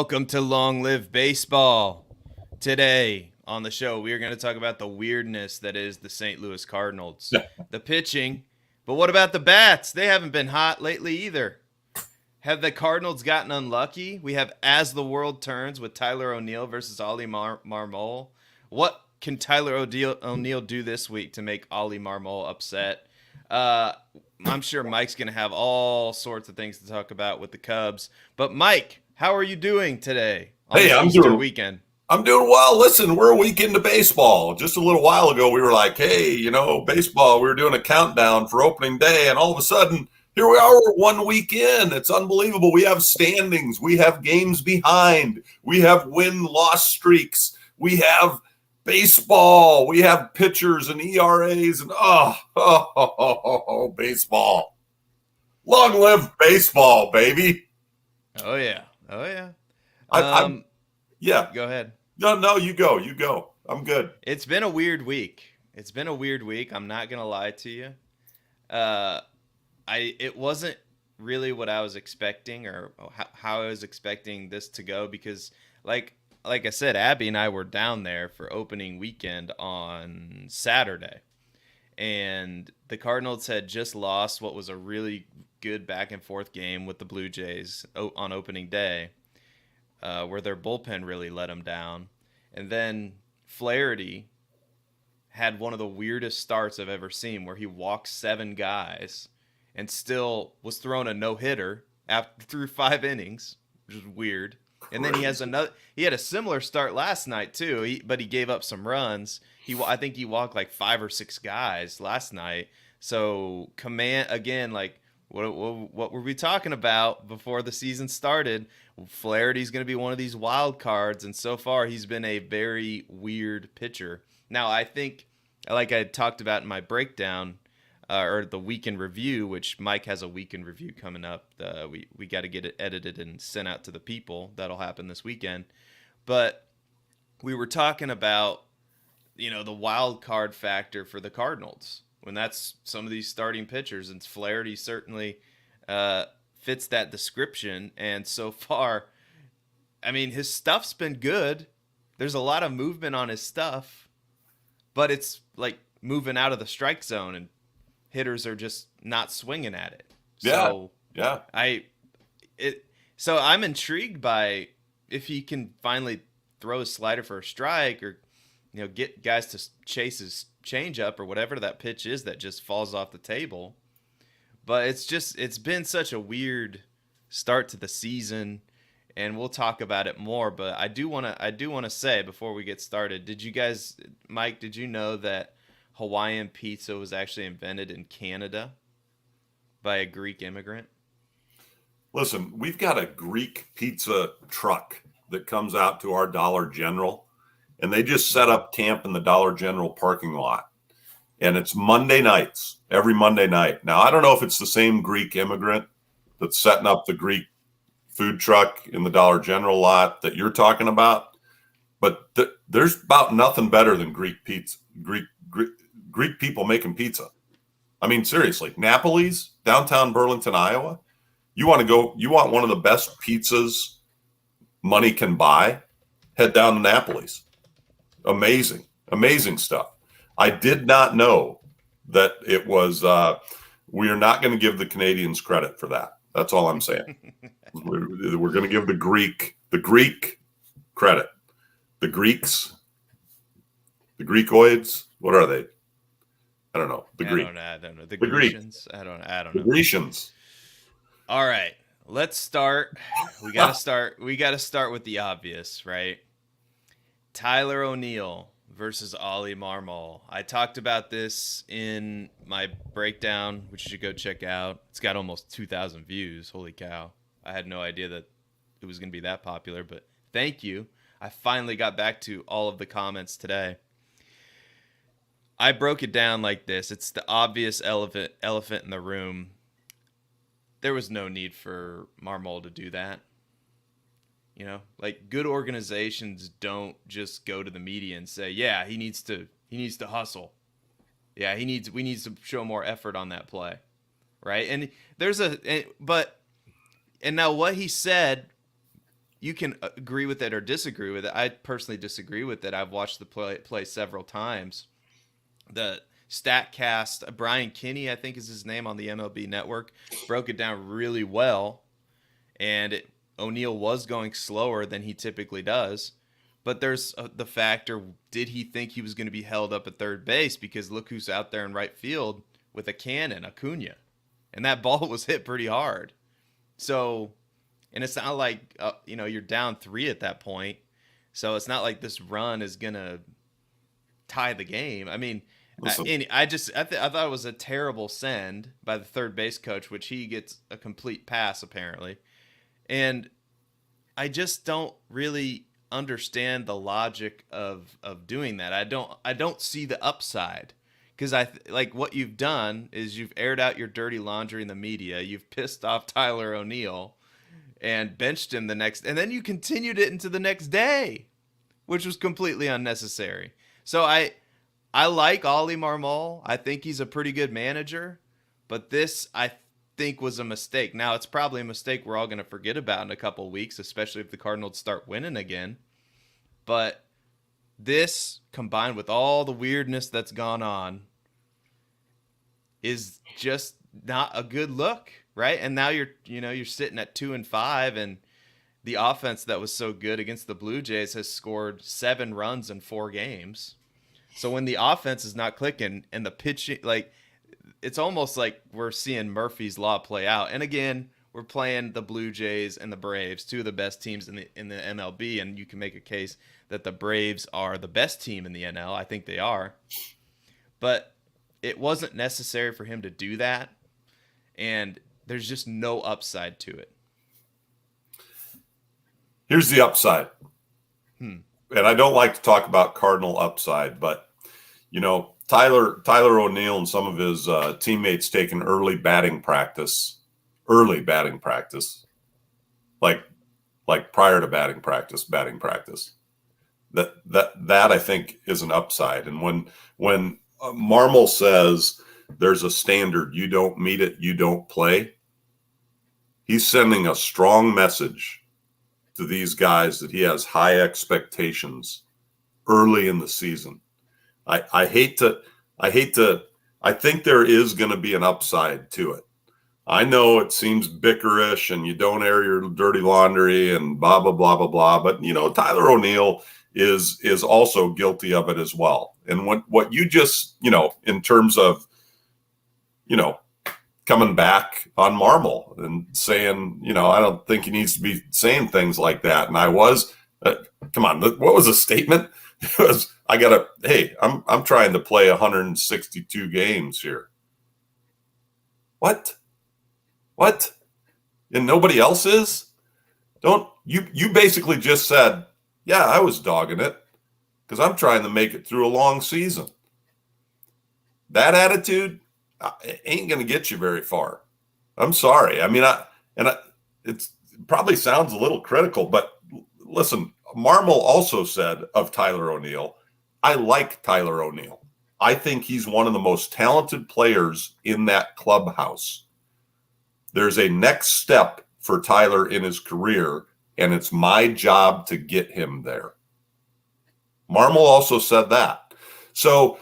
Welcome to Long Live Baseball. Today on the show, we are going to talk about the weirdness that is the St. Louis Cardinals. The pitching, but what about the bats? They haven't been hot lately either. Have the Cardinals gotten unlucky? We have As the World Turns with Tyler O'Neill versus Oli Marmol. What can Tyler O'Neill do this week to make Oli Marmol upset? I'm sure Mike's going to have all sorts of things to talk about with the Cubs. But Mike, how are you doing today on this Easter weekend? I'm doing well. Listen, we're a week into baseball. Just a little while ago, we were like, hey, baseball, we were doing a countdown for opening day, and all of a sudden, here we are, we're 1 week in. It's unbelievable. We have standings. We have games behind. We have win-loss streaks. We have baseball. We have pitchers and ERAs, and baseball. Long live baseball, baby. Oh, yeah. Oh, yeah. Yeah. Go ahead. No, you go. I'm good. It's been a weird week. I'm not going to lie to you. It wasn't really what I was expecting or how I was expecting this to go because like I said, Abby and I were down there for opening weekend on Saturday. And the Cardinals had just lost what was a really good back and forth game with the Blue Jays on opening day, where their bullpen really let them down. And then Flaherty had one of the weirdest starts I've ever seen, where he walked 7 guys and still was throwing a no-hitter through 5 innings, which is weird. And then he had a similar start last night too, but he gave up some runs. I think he walked like 5 or 6 guys last night. So command again, like what were we talking about before the season started? Flaherty's going to be one of these wild cards, and so far he's been a very weird pitcher. Now I think, like I talked about in my breakdown, or the weekend review, which Mike has a weekend review coming up. We got to get it edited and sent out to the people. That'll happen this weekend. But we were talking about, the wild card factor for the Cardinals when that's some of these starting pitchers, and Flaherty certainly fits that description. And so far, I mean, his stuff's been good. There's a lot of movement on his stuff, but it's like moving out of the strike zone and hitters are just not swinging at it. So So I'm intrigued by if he can finally throw a slider for a strike, or get guys to chase his changeup or whatever that pitch is that just falls off the table. But it's been such a weird start to the season, and we'll talk about it more. But I do want to say before we get started, Mike, did you know that Hawaiian Pizza was actually invented in Canada by a Greek immigrant? Listen, we've got a Greek pizza truck that comes out to our Dollar General, and they just set up camp in the Dollar General parking lot. And it's Monday nights, every Monday night. Now, I don't know if it's the same Greek immigrant that's setting up the Greek food truck in the Dollar General lot that you're talking about, but there's about nothing better than Greek pizza, Greek people making pizza. I mean, seriously, Napoli's, downtown Burlington, Iowa. You want one of the best pizzas money can buy? Head down to Napoli's. Amazing stuff. I did not know that it was, we are not going to give the Canadians credit for that. That's all I'm saying. We're going to give the Greek credit. The Greeks, the Greekoids, what are they? I don't know. I don't know. The Grecians? I don't know. The Grecians. All right. Let's start. We got to start with the obvious, right? Tyler O'Neill versus Oli Marmol. I talked about this in my breakdown, which you should go check out. It's got almost 2,000 views. Holy cow. I had no idea that it was going to be that popular, but thank you. I finally got back to all of the comments today. I broke it down like this. It's the obvious elephant in the room. There was no need for Marmol to do that. Like, good organizations don't just go to the media and say, yeah, he needs to hustle. Yeah, we need to show more effort on that play. Right? And now what he said you can agree with it or disagree with it. I personally disagree with it. I've watched the play several times. The StatCast, Brian Kinney, I think is his name on the MLB Network, broke it down really well. And O'Neill was going slower than he typically does. But there's the factor, did he think he was going to be held up at third base? Because look who's out there in right field with a cannon, Acuna. And that ball was hit pretty hard. So, and it's not like, you're down 3 at that point. So it's not like this run is going to tie the game. I mean, I thought it was a terrible send by the third base coach, which he gets a complete pass apparently. And I just don't really understand the logic of doing that. I don't see the upside, because like what you've done is you've aired out your dirty laundry in the media. You've pissed off Tyler O'Neill and benched him and then you continued it into the next day, which was completely unnecessary. So I like Oli Marmol. I think he's a pretty good manager, but this I think was a mistake. Now, it's probably a mistake we're all going to forget about in a couple of weeks, especially if the Cardinals start winning again. But this, combined with all the weirdness that's gone on, is just not a good look, right? And now you're sitting at 2-5, and the offense that was so good against the Blue Jays has scored 7 runs in 4 games. So when the offense is not clicking and the pitching, like, it's almost like we're seeing Murphy's Law play out. And again, we're playing the Blue Jays and the Braves, 2 of the best teams in the MLB, and you can make a case that the Braves are the best team in the NL. I think they are. But it wasn't necessary for him to do that, and there's just no upside to it. Here's the upside. And I don't like to talk about Cardinal upside, but, Tyler O'Neill and some of his teammates taking early batting practice, like prior to batting practice. That I think is an upside. And when Marmol says there's a standard, you don't meet it, you don't play, he's sending a strong message to these guys that he has high expectations early in the season. I think there is going to be an upside to it. I know it seems bickerish and you don't air your dirty laundry and blah, blah, blah, blah, blah. But, Tyler O'Neill is also guilty of it as well. And what you just, in terms of, coming back on Marmol and saying, I don't think he needs to be saying things like that. And I was, come on, what was the statement? It was, I'm trying to play 162 games here. What? And nobody else is? You basically just said, yeah, I was dogging it because I'm trying to make it through a long season. That attitude ain't going to get you very far. I'm sorry. I mean, it probably sounds a little critical, but listen, Marmol also said of Tyler O'Neill, I like Tyler O'Neill. I think he's one of the most talented players in that clubhouse. There's a next step for Tyler in his career, and it's my job to get him there. Marmol also said that. So,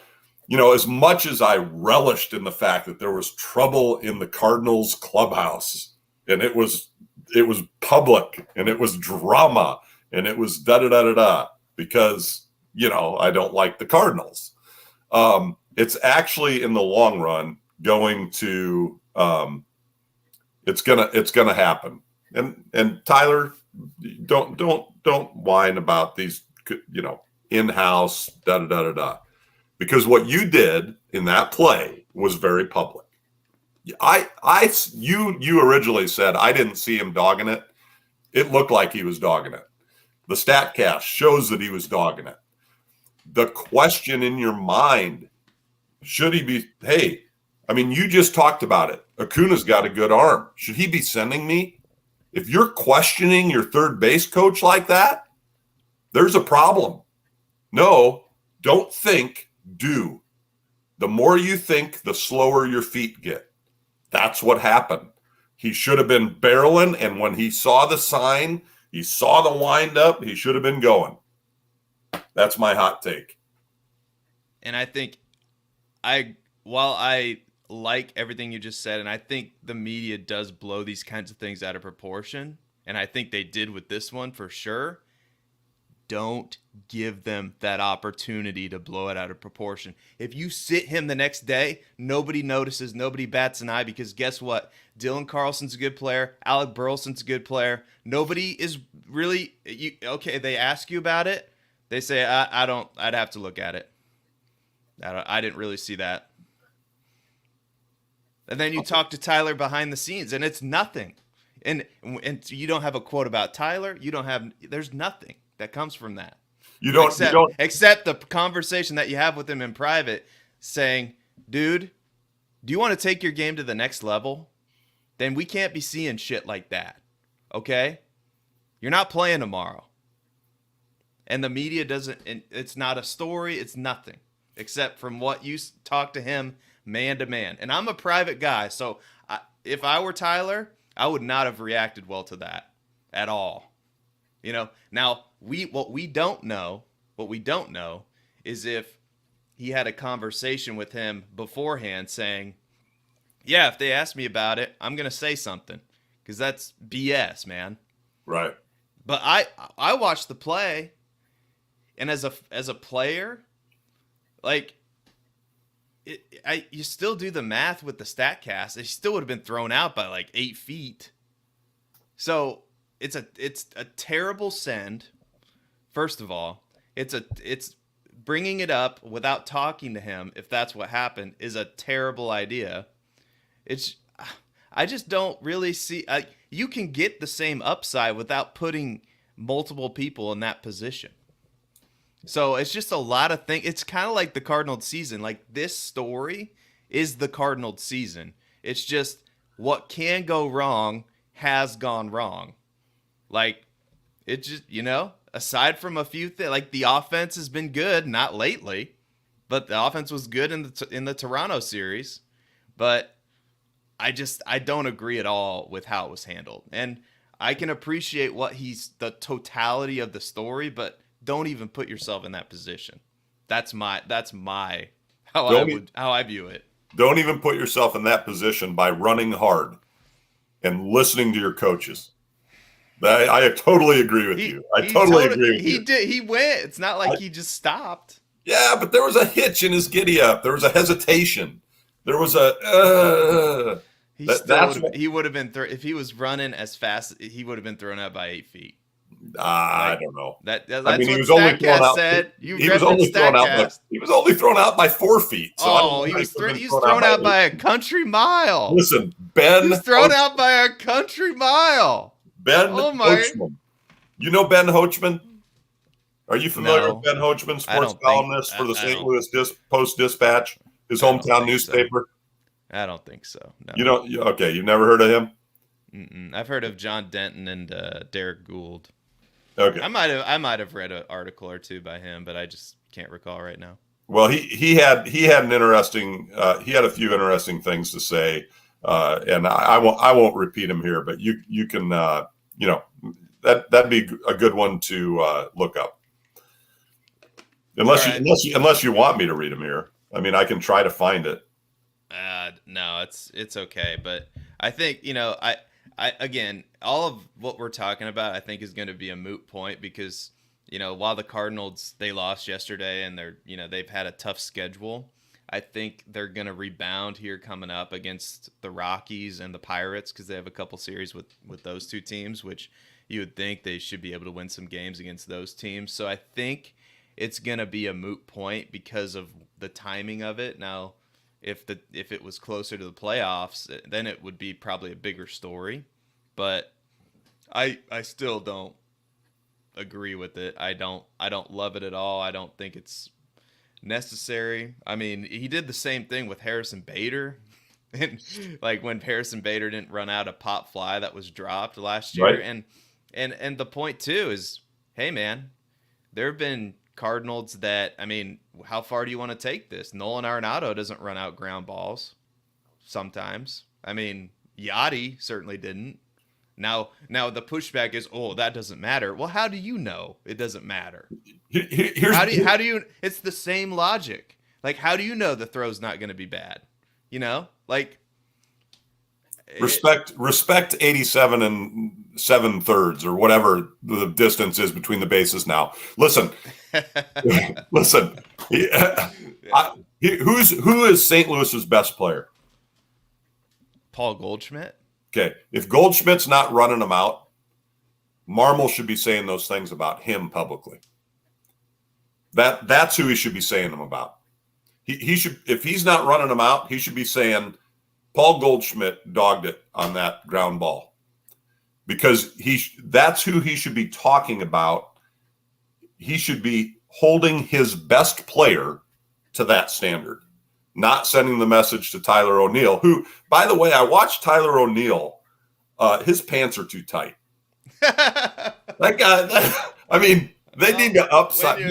as much as I relished in the fact that there was trouble in the Cardinals clubhouse, and it was public, and it was drama, and it was da-da-da-da-da, because, I don't like the Cardinals. It's actually, in the long run, going to it's gonna happen. And Tyler, don't whine about these, in-house da-da-da-da-da. Because what you did in that play was very public. You originally said I didn't see him dogging it. It looked like he was dogging it. The StatCast shows that he was dogging it. The question in your mind, should he be, you just talked about it. Acuna's got a good arm. Should he be sending me? If you're questioning your third base coach like that, there's a problem. No, don't think. Do. The more you think, the slower your feet get. That's what happened. He should have been barreling, and when he saw the sign He saw the windup. He should have been going. That's my hot take. And I think while I like everything you just said, and I think the media does blow these kinds of things out of proportion, and I think they did with this one for sure, don't give them that opportunity to blow it out of proportion. If you sit him the next day, nobody notices, nobody bats an eye, because guess what? Dylan Carlson's a good player. Alec Burleson's a good player. Nobody is really okay. They ask you about it. They say, I don't. I'd have to look at it. I didn't really see that. And then you talk to Tyler behind the scenes, and it's nothing. And you don't have a quote about Tyler. There's nothing that comes from that. You don't except the conversation that you have with him in private, saying, "Dude, do you want to take your game to the next level? Then we can't be seeing shit like that. Okay? You're not playing tomorrow." And the media doesn't. It's not a story. It's nothing except from what you talk to him man to man. And I'm a private guy, so if I were Tyler, I would not have reacted well to that at all. Now what we don't know is if he had a conversation with him beforehand saying, yeah, if they ask me about it, I'm going to say something, because that's BS, man. Right. But I watched the play, and as a player, like, you still do the math with the StatCast. It still would have been thrown out by like 8 feet. So it's a terrible send. First of all, it's bringing it up without talking to him. If that's what happened, is a terrible idea. I just don't really see. You can get the same upside without putting multiple people in that position. So it's just a lot of things. It's kind of like the Cardinals season. Like, this story is the Cardinals season. It's just what can go wrong has gone wrong. Like, it just, aside from a few things, like the offense has been good, not lately, but the offense was good in the Toronto series. But I don't agree at all with how it was handled. And I can appreciate the totality of the story, but don't even put yourself in that position. That's how I view it. Don't even put yourself in that position by running hard and listening to your coaches. I totally agree with you. I totally agree with you. He went. It's not like he just stopped. Yeah, but there was a hitch in his giddy up. There was a hesitation. There was a. He would have been if he was running as fast. He would have been thrown out by 8 feet. I don't know. That's he what was only thrown out. Said. He was only thrown out. He was only thrown out by 4 feet. So he was thrown out by a country mile. Listen, Ben. He was thrown out by a country mile. Ben Hochman. You know Ben Hochman? Are you familiar with Ben Hochman, sports columnist for the St. Louis Post-Dispatch, his hometown newspaper? So. I don't think so. No. You don't? Okay, you've never heard of him? Mm-mm. I've heard of John Denton and Derek Gould. Okay. I might have read an article or two by him, but I just can't recall right now. Well, he had an interesting he had a few interesting things to say, and I won't repeat them here, but you can that'd be a good one to look up. Unless you want me to read them here, I mean, I can try to find it. No, it's okay, but I think I again, all of what we're talking about, I think, is going to be a moot point, because while the Cardinals, they lost yesterday and they've had a tough schedule, I think they're going to rebound here coming up against the Rockies and the Pirates, because they have a couple series with those two teams, which you would think they should be able to win some games against those teams. So I think it's going to be a moot point because of the timing of it. Now, if it was closer to the playoffs, then it would be probably a bigger story. But I still don't agree with it. I don't love it at all. I don't think it's necessary. I mean, he did the same thing with Harrison Bader. And like when Harrison Bader didn't run out a pop fly that was dropped last year. Right. And the point too is, hey man, there have been Cardinals that, I mean, how far do you want to take this? Nolan Arenado doesn't run out ground balls sometimes. I mean, Yachty certainly didn't. Now the pushback is, oh, that doesn't matter. Well, how do you know it doesn't matter? How do you? It's the same logic. Like, how do you know the throw's not going to be bad? You know, like respect 87 and 7/3 or whatever the distance is between the bases now. Listen, listen. Who is St. Louis's best player? Paul Goldschmidt. Okay, if Goldschmidt's not running them out, Marmol should be saying those things about him publicly. That's who he should be saying them about. He should, if he's not running them out, he should be saying Paul Goldschmidt dogged it on that ground ball, because that's who he should be talking about. He should be holding his best player to that standard, not sending the message to Tyler O'Neill, who, by the way, I watched Tyler O'Neill. His pants are too tight. That guy, I mean, they need to upside.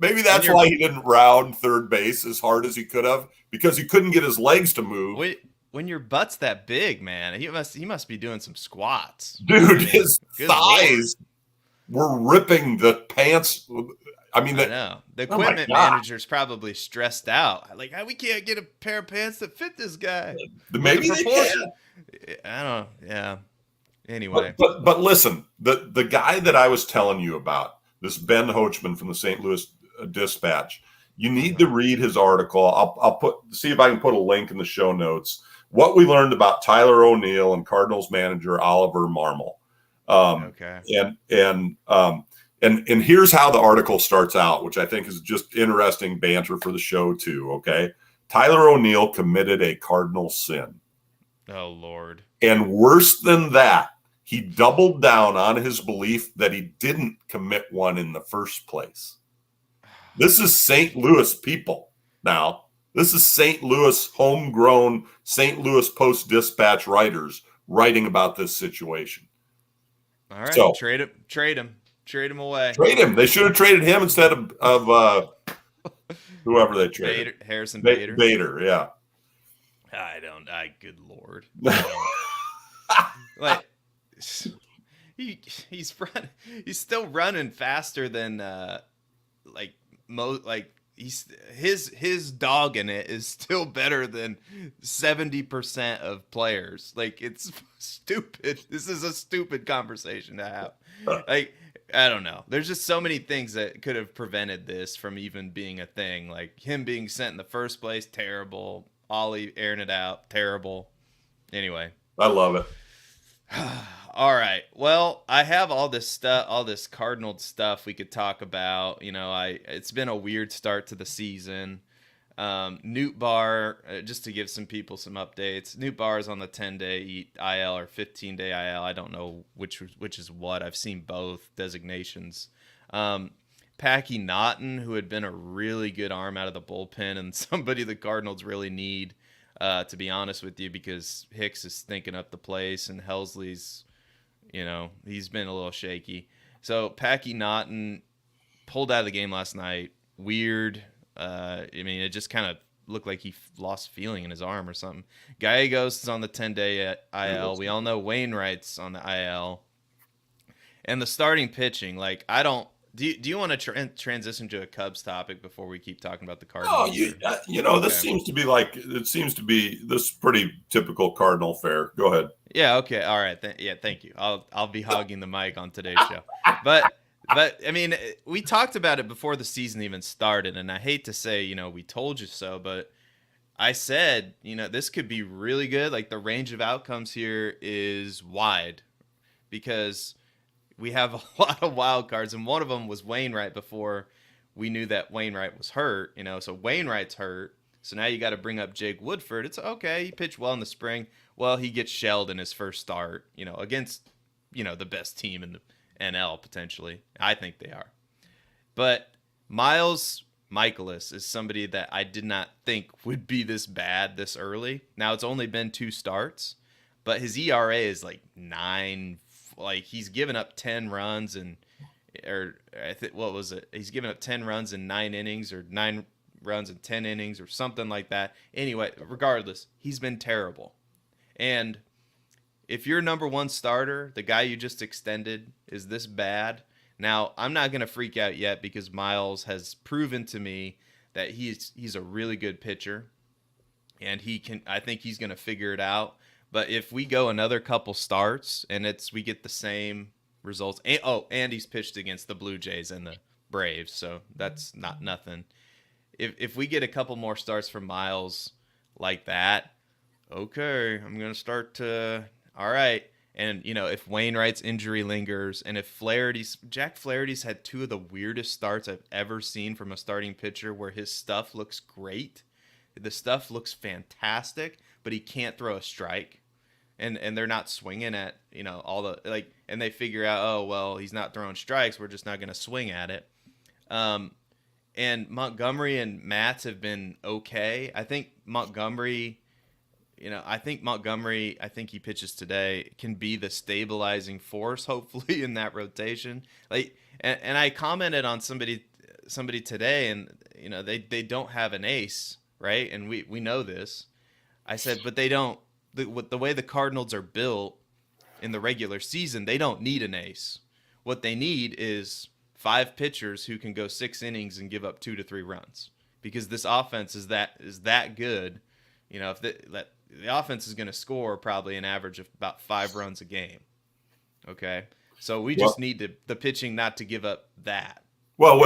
Maybe that's why he didn't round third base as hard as he could have, because he couldn't get his legs to move. When your butt's that big, man, he must be doing some squats. Dude, his thighs were ripping the pants. I mean, I know. The equipment manager's probably stressed out. Like, we can't get a pair of pants that fit this guy. Maybe they can. I don't know. Yeah. Anyway. But listen, the guy that I was telling you about, this Ben Hochman from the St. Louis Dispatch, you need to read his article. I'll see if I can put a link in the show notes. What we learned about Tyler O'Neill and Cardinals manager Oliver Marmol. Okay. And here's how the article starts out, which I think is just interesting banter for the show too. Okay. Tyler O'Neill committed a cardinal sin. Oh, Lord. And worse than that, he doubled down on his belief that he didn't commit one in the first place. This is St. Louis people now. This is St. Louis homegrown St. Louis Post-Dispatch writers writing about this situation. All right, so, trade him away. Trade him. They should have traded him instead of whoever they traded. Harrison Bader. Bader, yeah. Good Lord. Like, he's still running faster than his dog in it is still better than 70% of players. Like, it's stupid. This is a stupid conversation to have. Like, I don't know. There's just so many things that could have prevented this from even being a thing. Like, him being sent in the first place, terrible. Oli airing it out, terrible. Anyway. I love it. All right. Well, I have all this stuff, all this Cardinal stuff we could talk about. You know, it's been a weird start to the season. Newt Bar, just to give some people some updates. Newt Bar is on the 10-day IL or 15-day IL. I don't know which is what. I've seen both designations. Packy Naughton, who had been a really good arm out of the bullpen and somebody the Cardinals really need, to be honest with you, because Hicks is stinking up the place and Helsley's, he's been a little shaky. So Packy Naughton pulled out of the game last night. Weird. It just kind of looked like he lost feeling in his arm or something. Gallegos is on the 10-day IL. We all know Wainwright's on the IL. And the starting pitching, like, I don't. Do you want to transition to a Cubs topic before we keep talking about the Cardinals? Oh, this seems to be this pretty typical Cardinal fare. Go ahead. Yeah. Okay. All right. Thank you. I'll be hogging the mic on today's show. But I mean, we talked about it before the season even started, and I hate to say, we told you so, but I said, this could be really good. Like, the range of outcomes here is wide because we have a lot of wild cards, and one of them was Wainwright before we knew that Wainwright was hurt, so Wainwright's hurt. So now you got to bring up Jake Woodford. It's okay. He pitched well in the spring. Well, he gets shelled in his first start, against, the best team in the NL potentially. I think they are. But Miles Michaelis is somebody that I did not think would be this bad this early. Now, it's only been 2 starts, but his ERA is like 9. Like, he's given up 10 runs he's given up 10 runs in 9 innings or 9 runs in 10 innings or something like that. Anyway, regardless, he's been terrible. And if your number one starter, the guy you just extended, is this bad, now I'm not going to freak out yet because Miles has proven to me that he's a really good pitcher, and I think he's going to figure it out. But if we go another couple starts and we get the same results, and he's pitched against the Blue Jays and the Braves, so that's not nothing. If we get a couple more starts from Miles like that, okay, I'm going to start to, all right. And, if Wainwright's injury lingers, and if Jack Flaherty's had two of the weirdest starts I've ever seen from a starting pitcher, where his stuff looks great. The stuff looks fantastic, but he can't throw a strike. And they're not swinging at, all the, like, and they figure out, oh, well, he's not throwing strikes. We're just not going to swing at it. And Montgomery and Matz have been okay. I think Montgomery, I think he pitches today, can be the stabilizing force, hopefully, in that rotation. Like, and I commented on somebody today, and they don't have an ace, right? And we know this. I said, but they don't. The way the Cardinals are built in the regular season, they don't need an ace. What they need is 5 pitchers who can go 6 innings and give up 2 to 3 runs, because this offense is that good. If the offense is going to score probably an average of about 5 runs a game. Okay, so we just need the pitching not to give up that. Well,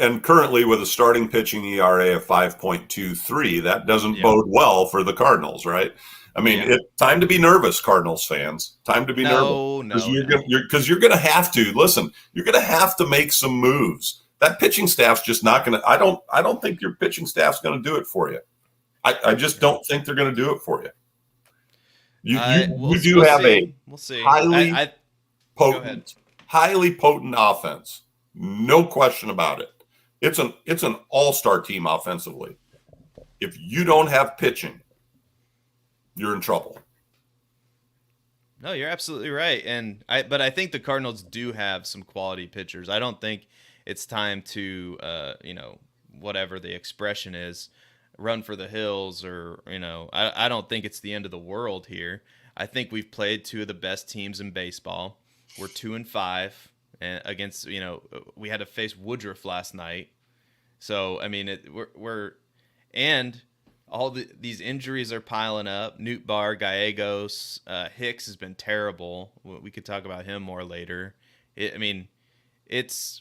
and currently with a starting pitching ERA of 5.23, that doesn't bode well for the Cardinals, right? I mean, it's time to be nervous, Cardinals fans. Time to be nervous. Because you're going to have to listen. You're going to have to make some moves. That pitching staff's just not going to. I don't think your pitching staff's going to do it for you. I just don't think they're going to do it for you. You do have a highly potent offense. No question about it. It's an all-star team offensively. If you don't have pitching, you're in trouble. No, you're absolutely right. But I think the Cardinals do have some quality pitchers. I don't think it's time to whatever the expression is, run for the hills, or I don't think it's the end of the world here. I think we've played 2 of the best teams in baseball. We're 2-5. And against, we had to face Woodruff last night. So, I mean, and all these injuries are piling up. Nootbaar, Gallegos, Hicks has been terrible. We could talk about him more later. It's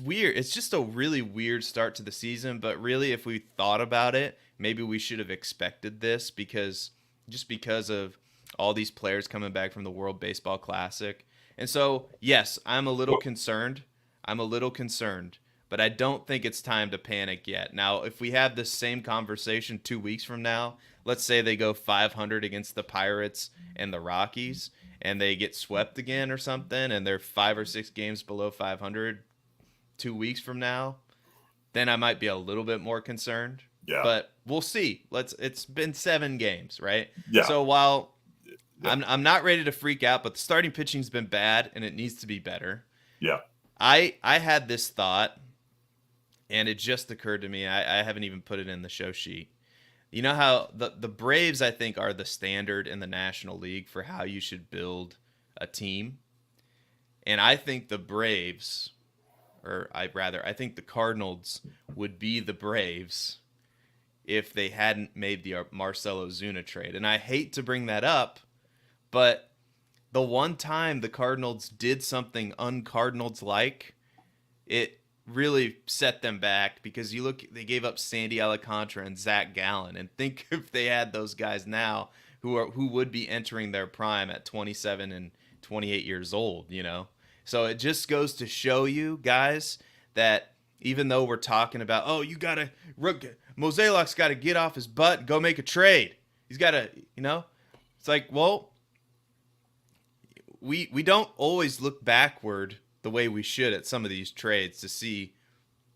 weird. It's just a really weird start to the season. But really, if we thought about it, maybe we should have expected this, because of all these players coming back from the World Baseball Classic. And so, yes, I'm a little concerned, but I don't think it's time to panic yet. Now, if we have this same conversation 2 weeks from now, let's say they go 500 against the Pirates and the Rockies, and they get swept again or something, and they're 5 or 6 games below 500 2 weeks from now, then I might be a little bit more concerned. Yeah. But we'll see. It's been 7 games, right? Yeah. So while I'm not ready to freak out, but the starting pitching's been bad, and it needs to be better. Yeah. I had this thought, and it just occurred to me. I haven't even put it in the show sheet. You know how the Braves, I think, are the standard in the National League for how you should build a team. And I think the Braves, I think the Cardinals would be the Braves if they hadn't made the Marcell Ozuna trade. And I hate to bring that up, but the one time the Cardinals did something un-Cardinals-like, it really set them back, because you look, they gave up Sandy Alcantara and Zach Gallen, and think if they had those guys now who would be entering their prime at 27 and 28 years old, So it just goes to show you guys that even though we're talking about, Mozeliak's got to get off his butt and go make a trade. He's got to, it's like, well, we don't always look backward the way we should at some of these trades to see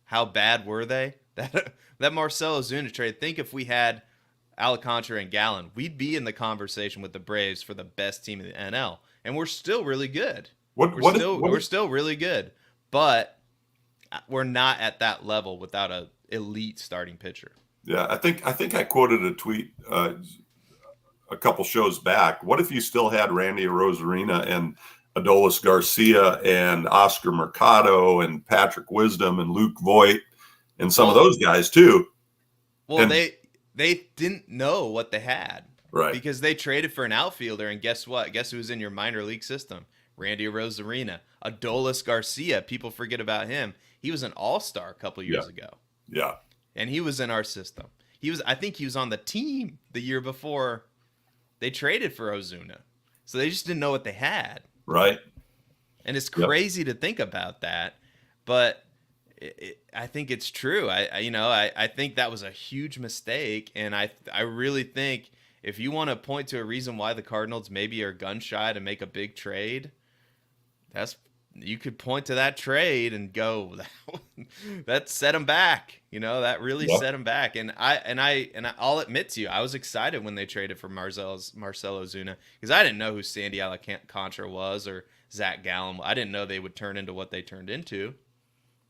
how bad were they. That Marcell Ozuna trade, think if we had Alcantara and Gallen, we'd be in the conversation with the Braves for the best team in the NL, and we're still really good. We're still really good, but we're not at that level without an elite starting pitcher. Yeah, I think I quoted a tweet a couple shows back, what if you still had Randy Arozarena and Adolis Garcia and Oscar Mercado and Patrick Wisdom and Luke Voigt and some of those guys too? Well, and they didn't know what they had. Right. Because they traded for an outfielder, and guess what? Guess who's in your minor league system? Randy Arozarena. Adolis Garcia. People forget about him. He was an all-star a couple years ago. Yeah. And he was in our system. I think he was on the team the year before they traded for Ozuna. So they just didn't know what they had. Right. And it's crazy to think about that, but I think it's true. I think that was a huge mistake, and I really think if you want to point to a reason why the Cardinals maybe are gun shy to make a big trade, you could point to that trade and go, that set them back. That really set them back. And I'll admit to you, I was excited when they traded for Marcell Ozuna, because I didn't know who Sandy Alcantara was or Zach Gallen. I didn't know they would turn into what they turned into.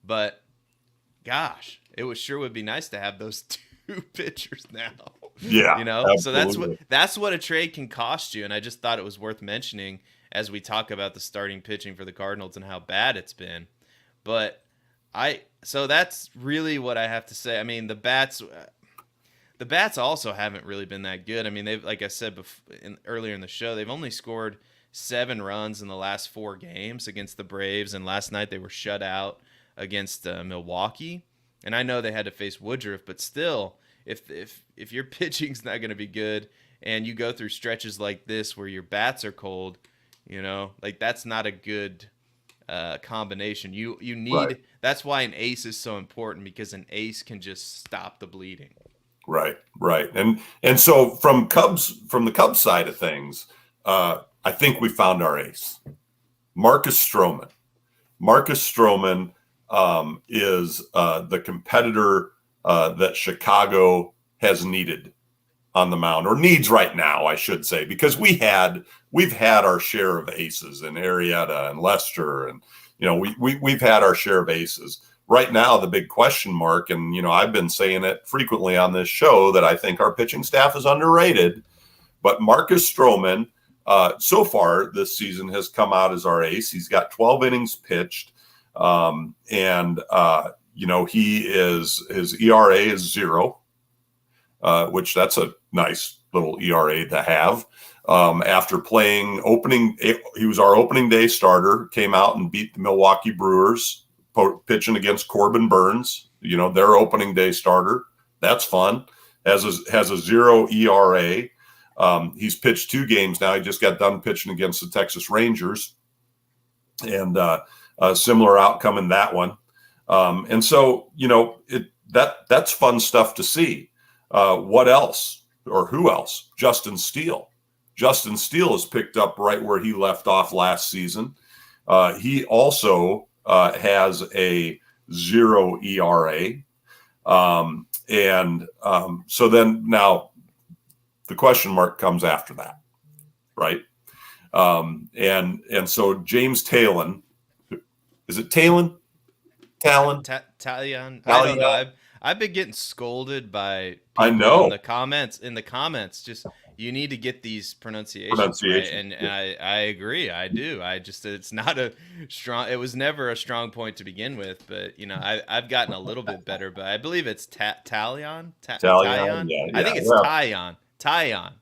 But gosh, sure would be nice to have those two pitchers now. Yeah. Absolutely. So that's what a trade can cost you. And I just thought it was worth mentioning as we talk about the starting pitching for the Cardinals and how bad it's been. But so that's really what I have to say. I mean, the bats also haven't really been that good. I mean, they've, like I said earlier in the show, they've only scored 7 runs in the last 4 games against the Braves, and last night they were shut out against Milwaukee. And I know they had to face Woodruff, but still, if your pitching's not going to be good and you go through stretches like this where your bats are cold, that's not a good combination. You need right. That's why an ace is so important, because an ace can just stop the bleeding. Right. And so from the Cubs side of things, I think we found our ace, Marcus Stroman. Marcus Stroman is the competitor that Chicago has needed on the mound, or needs right now, I should say, because we've had our share of aces in Arrieta and Lester, and we've had our share of aces. Right now, the big question mark, and I've been saying it frequently on this show, that I think our pitching staff is underrated. But Marcus Stroman, so far this season, has come out as our ace. He's got 12 innings pitched. His ERA is 0, which that's a nice little ERA to have. After playing he was our opening day starter, came out and beat the Milwaukee Brewers, pitching against Corbin Burns, their opening day starter. That's fun. Has a 0 ERA. He's pitched 2 games now. He just got done pitching against the Texas Rangers, and a similar outcome in that one. And so, that's fun stuff to see. What else, or who else? Justin Steele. Justin Steele is picked up right where he left off last season. He also has a 0 ERA. So then now the question mark comes after that, right? And so James Talon, is it Talon? Talon? Talion. I don't know. I've been getting scolded by people I know in the comments. Just, you need to get these pronunciations right. And I agree. I do. It's not a strong. It was never a strong point to begin with. But I've gotten a little bit better. But I believe it's Talion. Talion. Yeah, I think it's Tyon. Tyon.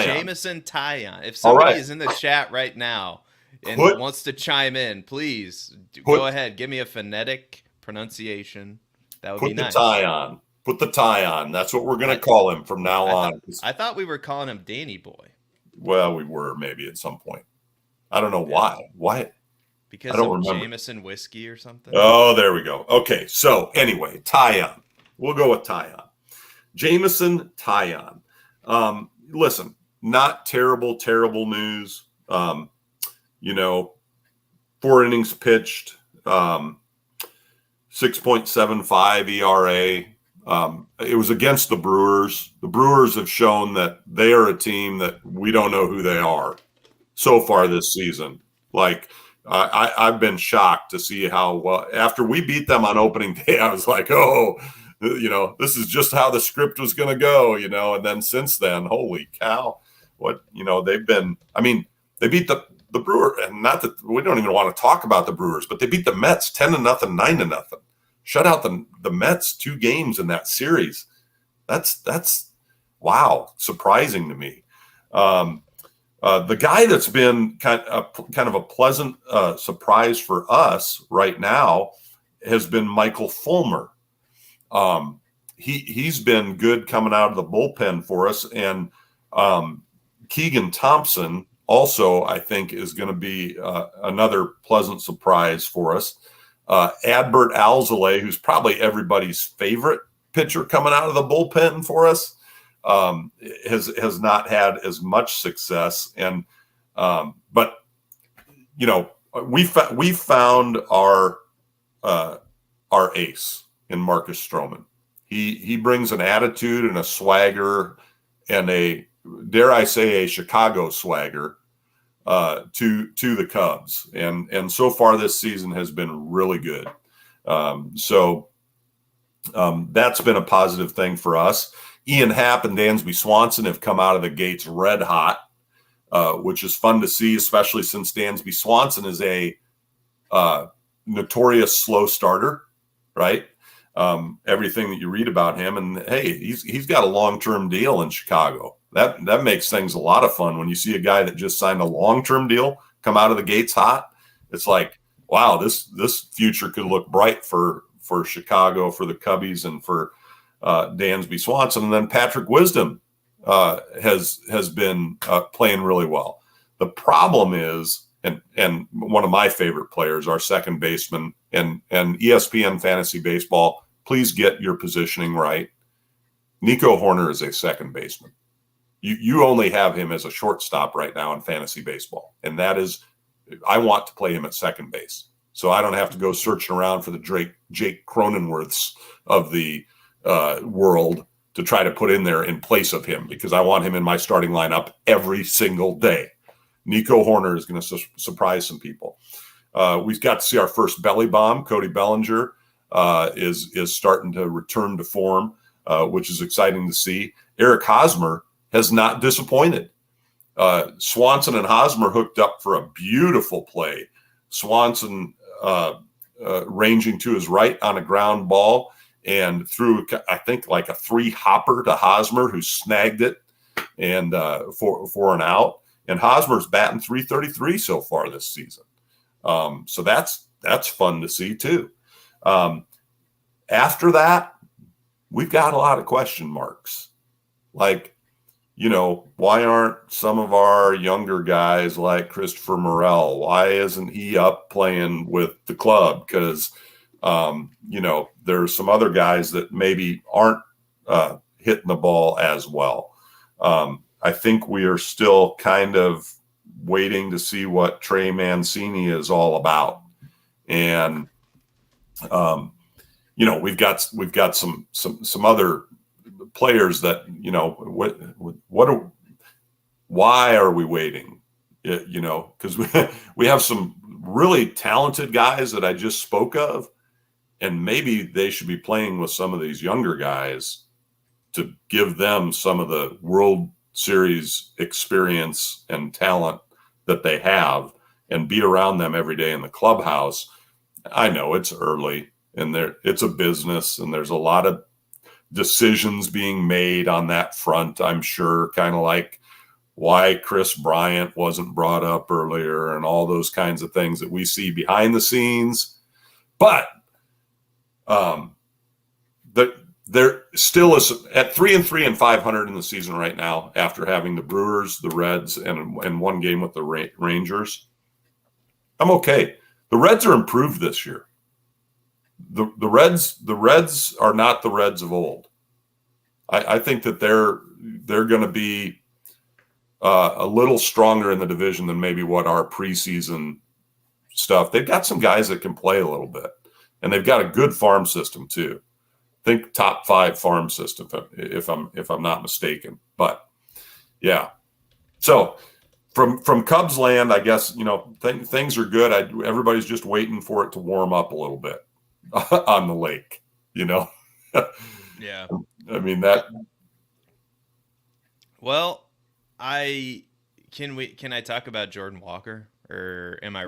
Jameson Tyon. If somebody is in the chat right now and wants to chime in, please go ahead. Give me a phonetic pronunciation. That would be nice. Put the tie on. That's what we're going to call him from now on. I thought we were calling him Danny Boy. Well, we were maybe at some point. I don't know why. Why? Because of Jameson whiskey or something? Oh, there we go. Okay, so anyway, Tyon. We'll go with Tyon. Jameson Tyon. Listen, not terrible news. 4 innings pitched, 6.75 ERA. It was against the Brewers. The Brewers have shown that they are a team that we don't know who they are so far this season. Like, I've been shocked to see how well, after we beat them on opening day, I was like, oh, this is just how the script was going to go, and then since then, holy cow, they've been, they beat the Brewers, and not that we don't even want to talk about the Brewers, but they beat the Mets 10-0, 9-0, shut out the Mets 2 games in that series. That's wow, surprising to me. The guy that's been kind of a pleasant surprise for us right now has been Michael Fulmer. He's been good coming out of the bullpen for us, and Keegan Thompson also, I think, is going to be another pleasant surprise for us. Adbert Alzolay, who's probably everybody's favorite pitcher coming out of the bullpen for us, has not had as much success, and but we found our ace in Marcus Stroman. He brings an attitude and a swagger and a, dare I say, a Chicago swagger to the Cubs, and so far this season has been really good. So that's been a positive thing for us. Ian Happ and Dansby Swanson have come out of the gates red hot, which is fun to see, especially since Dansby Swanson is a notorious slow starter, right? Everything that you read about him, and hey, he's got a long-term deal in Chicago. That makes things a lot of fun when you see a guy that just signed a long-term deal come out of the gates hot. It's like, wow, this future could look bright for Chicago, for the Cubbies, and for Dansby Swanson. And then Patrick Wisdom has been playing really well. The problem is, and one of my favorite players, our second baseman, and ESPN Fantasy Baseball, please get your positioning right. Nico Horner is a second baseman. You only have him as a shortstop right now in fantasy baseball, and that is, I want to play him at second base, so I don't have to go searching around for the Jake Cronenworths of the world to try to put in there in place of him, because I want him in my starting lineup every single day. Nico Horner is going to surprise some people. We've got to see our first belly bomb. Cody Bellinger is starting to return to form, which is exciting to see. Eric Hosmer has not disappointed. Swanson and Hosmer hooked up for a beautiful play. Swanson ranging to his right on a ground ball and threw, I think, like a 3-hopper to Hosmer, who snagged it and for an out. And Hosmer's batting .333 so far this season. So that's fun to see too. After that, we've got a lot of question marks. Like, why aren't some of our younger guys like Christopher Morel? Why isn't he up playing with the club? Because, there's some other guys that maybe aren't hitting the ball as well. I think we are still kind of waiting to see what Trey Mancini is all about. And, we've got some other players that, why are we waiting? Because we have some really talented guys that I just spoke of, and maybe they should be playing with some of these younger guys to give them some of the World Series experience and talent that they have, and be around them every day in the clubhouse. I know it's early, and it's a business, and there's a lot of decisions being made on that front, I'm sure, kind of like why Chris Bryant wasn't brought up earlier and all those kinds of things that we see behind the scenes. But there still is at 3-3 and 500 in the season right now, after having the Brewers, the Reds, and one game with the Rangers. I'm okay. The Reds are improved this year. The Reds are not the Reds of old. I think that they're going to be a little stronger in the division than maybe what our preseason stuff. They've got some guys that can play a little bit, and they've got a good farm system too. Think top 5 farm system, if I'm not mistaken. But yeah, so from Cubs land, I guess things are good. Everybody's just waiting for it to warm up a little bit on the lake. Yeah. I mean that. Well, can I talk about Jordan Walker, or Yeah, am I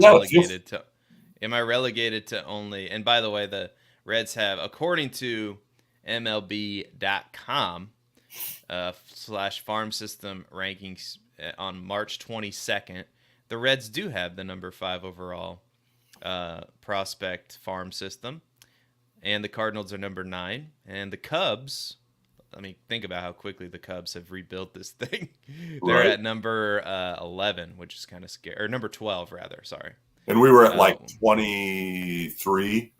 relegated to only? And by the way, the Reds have, according to MLB.com / farm system rankings on March 22nd, the Reds do have the number 5 overall prospect farm system, and the Cardinals are number 9, and the Cubs. I mean, think about how quickly the Cubs have rebuilt this thing. They're right. at number 11, which is kind of scary, or number 12 rather. Sorry. And we were at like 23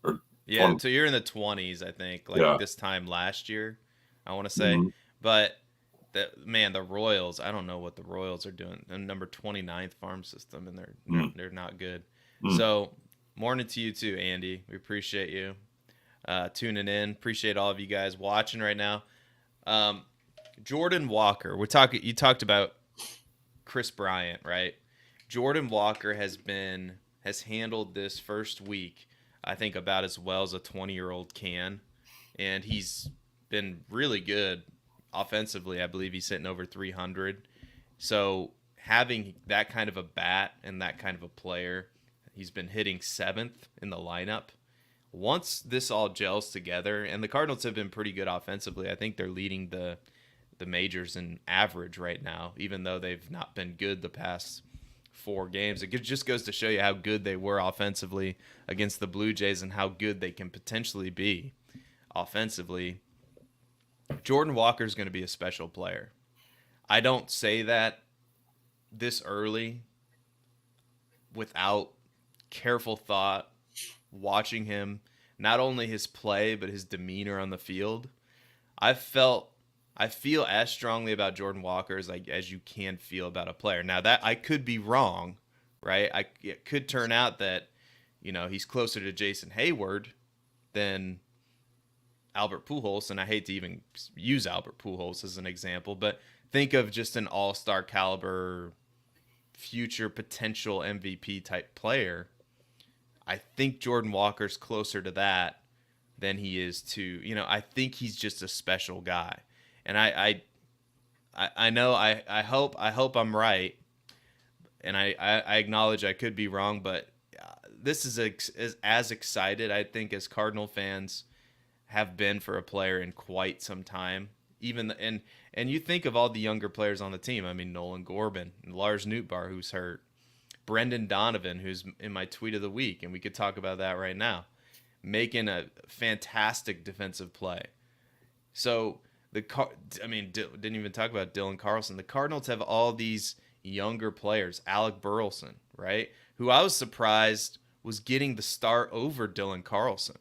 or yeah. 20. So you're in the 20s, I think, like this time last year, I want to say. Mm-hmm. But the Royals, I don't know what the Royals are doing. They're number 29th farm system, and they're not good. So morning to you too, Andy. We appreciate you tuning in. Appreciate all of you guys watching right now. Jordan Walker, you talked about Chris Bryant, right? Jordan Walker has handled this first week, I think, about as well as a 20-year-old can, and he's been really good offensively. I believe he's hitting over 300. So having that kind of a bat and that kind of a player, he's been hitting 7th in the lineup. Once this all gels together, and the Cardinals have been pretty good offensively. I think they're leading the majors in average right now, even though they've not been good the past 4 games. It just goes to show you how good they were offensively against the Blue Jays and how good they can potentially be offensively. Jordan Walker is going to be a special player. I don't say that this early without careful thought, watching him, not only his play, but his demeanor on the field. I feel as strongly about Jordan Walker as you can feel about a player. Now, that I could be wrong, right? It could turn out that, he's closer to Jason Heyward than Albert Pujols, and I hate to even use Albert Pujols as an example, but think of just an all-star caliber, future potential MVP type player. I think Jordan Walker's closer to that than he is to, I think he's just a special guy. And I know, I hope I'm right, and I acknowledge I could be wrong, but this is as excited, I think, as Cardinal fans have been for a player in quite some time. And you think of all the younger players on the team. I mean, Nolan Gorman, Lars Nootbaar, who's hurt, Brendan Donovan, who's in my tweet of the week, and we could talk about that right now, making a fantastic defensive play. So didn't even talk about Dylan Carlson. The Cardinals have all these younger players, Alec Burleson, right, who I was surprised was getting the start over Dylan Carlson.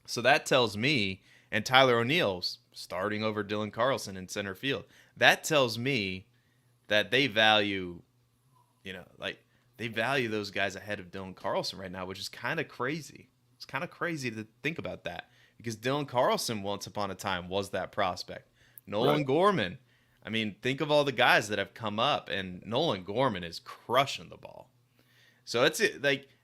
So that tells me, and Tyler O'Neill's starting over Dylan Carlson in center field. That tells me that they value, they value those guys ahead of Dylan Carlson right now, which is kind of crazy. It's kind of crazy to think about that, because Dylan Carlson once upon a time was that prospect. Nolan Gorman. I mean, think of all the guys that have come up, and Nolan Gorman is crushing the ball. So it's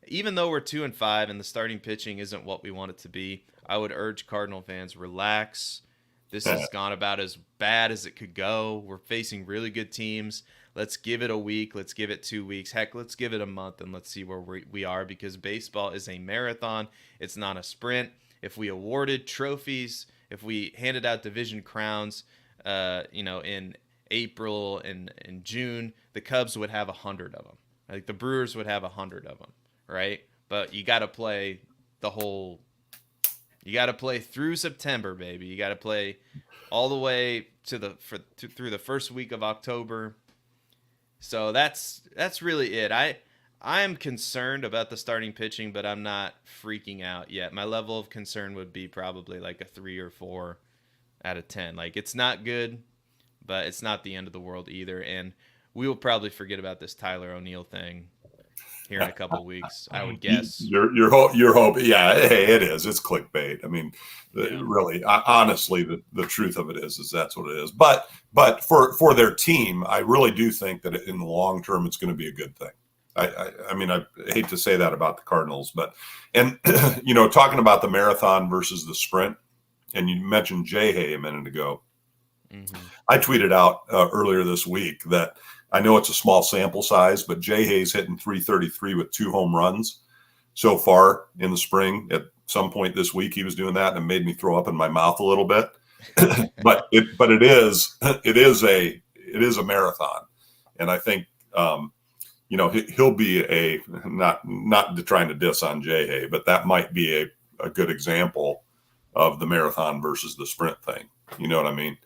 even though we're 2-5 and the starting pitching isn't what we want it to be, I would urge Cardinal fans, relax. This has gone about as bad as it could go. We're facing really good teams. Let's give it a week. Let's give it 2 weeks. Heck, let's give it a month, and let's see where we are, because baseball is a marathon. It's not a sprint. If we awarded trophies, if we handed out division crowns, in April and in June, the Cubs would have 100 of them. Like the Brewers would have 100 of them, right? But you got to play you got to play through September, baby. You got to play all the way through the first week of October. So that's really it. I'm concerned about the starting pitching, but I'm not freaking out yet. My level of concern would be probably like a 3 or 4 out of 10. Like, it's not good, but it's not the end of the world either. And we will probably forget about this Tyler O'Neill thing here in a couple of weeks, I would guess. Your hope, yeah, hey, it is. It's clickbait. I mean, really, honestly, the truth of it is that's what it is. But for their team, I really do think that in the long term, it's going to be a good thing. I mean, I hate to say that about the Cardinals, but talking about the marathon versus the sprint, and you mentioned Hay a minute ago. Mm-hmm. I tweeted out earlier this week that I know it's a small sample size, but Hay's hitting 333 with 2 home runs so far in the spring. At some point this week, he was doing that, and it made me throw up in my mouth a little bit. but it is a marathon, and I think he'll be not trying to diss on Hay, but that might be a good example of the marathon versus the sprint thing. You know what I mean?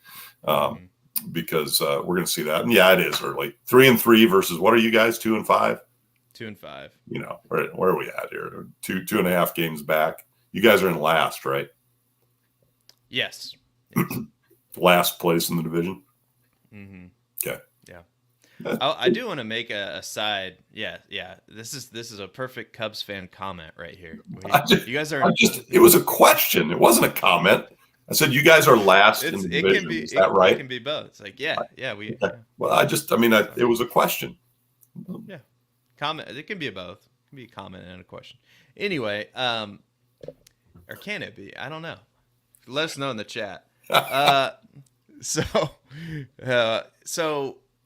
Because we're going to see that, and yeah, it is early. 3-3 versus what are you guys? 2-5. 2-5. Where are we at here? 2.5 games back. You guys are in last, right? Yes. Last place in the division. Mm-hmm. Okay. Yeah. I do want to make a side. Yeah. This is a perfect Cubs fan comment right here. You guys are. It was a question. It wasn't a comment. I said you guys are last in the division. Is that right? It can be both. It's like yeah. We. Okay. Well, it was a question. Yeah. Comment. It can be both. It can be a comment and a question. Anyway, or can it be? I don't know. Let us know in the chat. So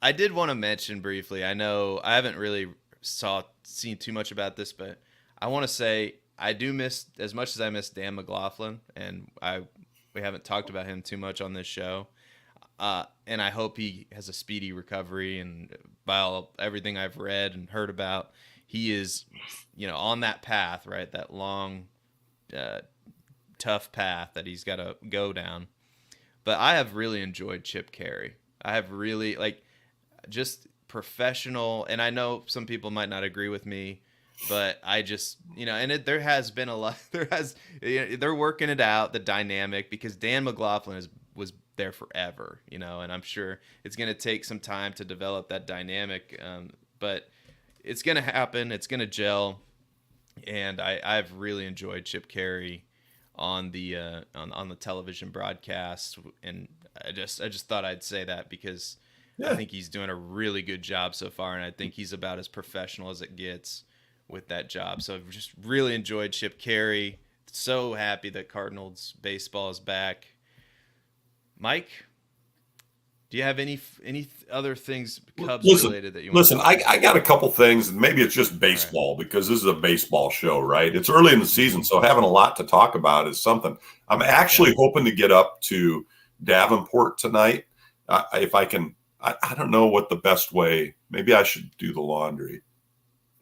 I did want to mention briefly. I know I haven't really seen too much about this, but I want to say I do miss, as much as I miss Dan McLaughlin, and we haven't talked about him too much on this show. And I hope he has a speedy recovery. And by everything I've read and heard about, he is, on that path, right? That long, tough path that he's got to go down. But I have really enjoyed Chip Caray. I have really, just professional, and I know some people might not agree with me, but I just, there has been a lot, they're working it out, the dynamic, because Dan McLaughlin was there forever, and I'm sure it's going to take some time to develop that dynamic, but it's going to happen, it's going to gel, and I've really enjoyed Chip Caray on the on the television broadcast, and I just thought I'd say that because I think he's doing a really good job so far, and I think he's about as professional as it gets with that job. So I've just really enjoyed Chip Caray. So happy that Cardinals baseball is back. Mike, do you have any other things Cubs related that you want listen? I got a couple things. Maybe it's just baseball because this is a baseball show, right? It's early in the season, so having a lot to talk about is something. I'm actually hoping to get up to Davenport tonight. If I can, I don't know what the best way. Maybe I should do the laundry.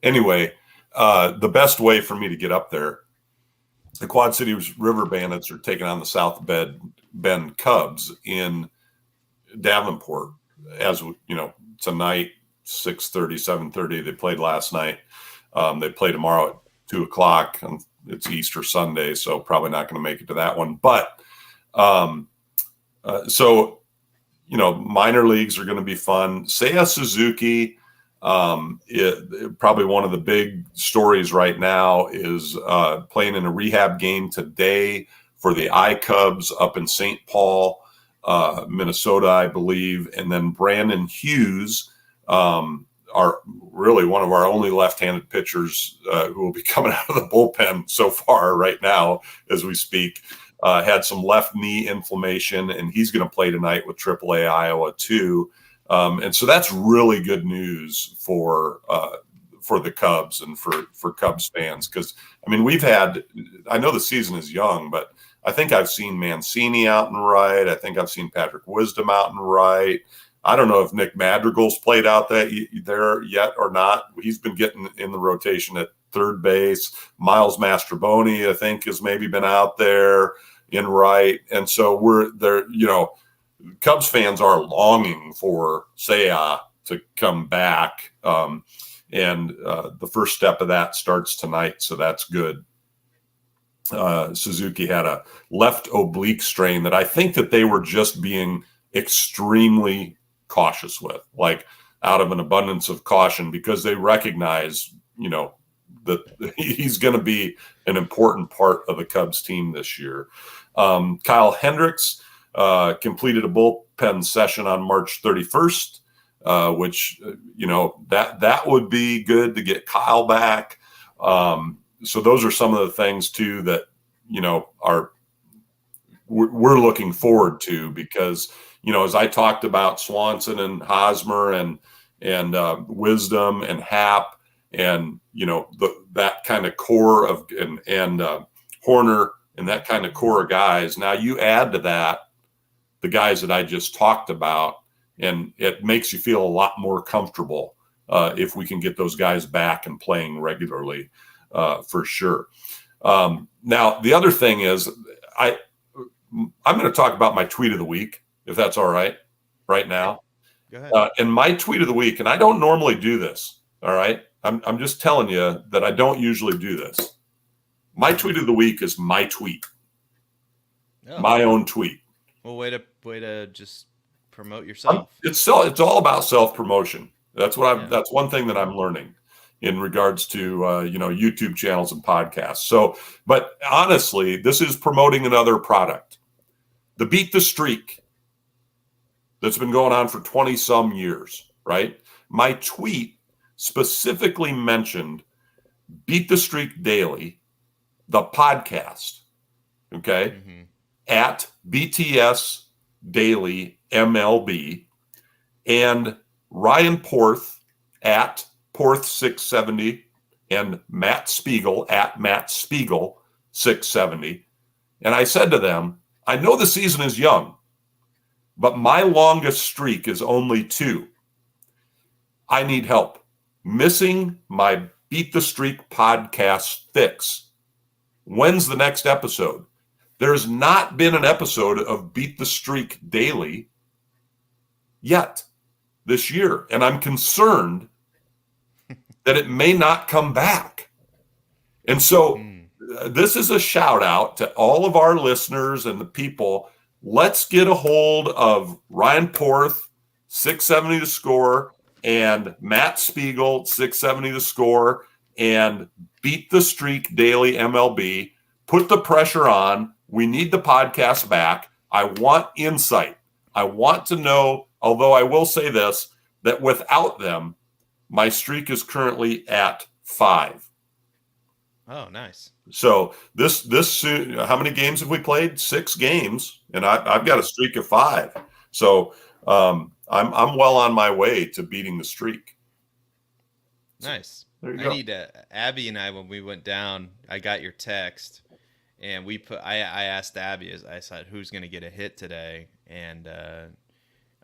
Anyway, the best way for me to get up there, the Quad Cities River Bandits are taking on the South Bend Cubs in Davenport, as tonight, 6:30, 7:30. They played last night. They play tomorrow at 2:00. It's Easter Sunday, so probably not going to make it to that one. But minor leagues are going to be fun. Seiya Suzuki, probably one of the big stories right now, is playing in a rehab game today for the I-Cubs up in St. Paul, Minnesota, I believe. And then Brandon Hughes, are really one of our only left-handed pitchers who will be coming out of the bullpen so far right now as we speak. Had some left knee inflammation, and he's going to play tonight with AAA Iowa too. And so that's really good news for the Cubs and for Cubs fans. Because, I know the season is young, but I think I've seen Mancini out and right. I think I've seen Patrick Wisdom out and right. I don't know if Nick Madrigal's played out there yet or not. He's been getting in the rotation at third base. Miles Mastroboni, I think, has maybe been out there in right. And so we're there, Cubs fans are longing for Seiya to come back. And the first step of that starts tonight. So that's good. Suzuki had a left oblique strain that I think that they were just being extremely cautious with, out of an abundance of caution, because they recognize, that he's going to be an important part of the Cubs team this year. Kyle Hendricks completed a bullpen session on March 31st, which, that would be good to get Kyle back. So those are some of the things too that, we're looking forward to, because, as I talked about Swanson and Hosmer and Wisdom and Happ and, that kind of core of, and Horner and that kind of core of guys. Now you add to that the guys that I just talked about, and it makes you feel a lot more comfortable if we can get those guys back and playing regularly, for sure. Now, the other thing is I'm going to talk about my tweet of the week, if that's all right now. Go ahead. And my tweet of the week, and I don't normally do this. All right. I'm just telling you that I don't usually do this. My tweet of the week is my tweet, my own tweet. Well, way to just promote yourself. It's all about self-promotion. That's one thing that I'm learning in regards to, YouTube channels and podcasts. So, but honestly, this is promoting another product, the Beat the Streak, that's been going on for 20 some years, right? My tweet specifically mentioned Beat the Streak Daily, the podcast, okay, at BTS Daily MLB, and Ryan Porth at Porth 670, and Matt Spiegel at Matt Spiegel 670. And I said to them, I know the season is young, but my longest streak is only 2. I need help. Missing my Beat the Streak podcast fix. When's the next episode? There's not been an episode of Beat the Streak Daily yet this year. And I'm concerned that it may not come back. And so this is a shout out to all of our listeners and the people. Let's get a hold of Ryan Porth, 670 The Score, and Matt Spiegel, 670 The Score, and Beat the Streak Daily MLB. Put the pressure on. We need the podcast back. I want insight. I want to know, although I will say this, that without them, my streak is currently at 5. Oh, nice. So this how many games have we played? 6 games, and I've got a streak of 5. So I'm well on my way to beating the streak. Nice. There you go. I need Abby and I, when we went down, I got your text, and I asked Abby, I said, who's going to get a hit today? And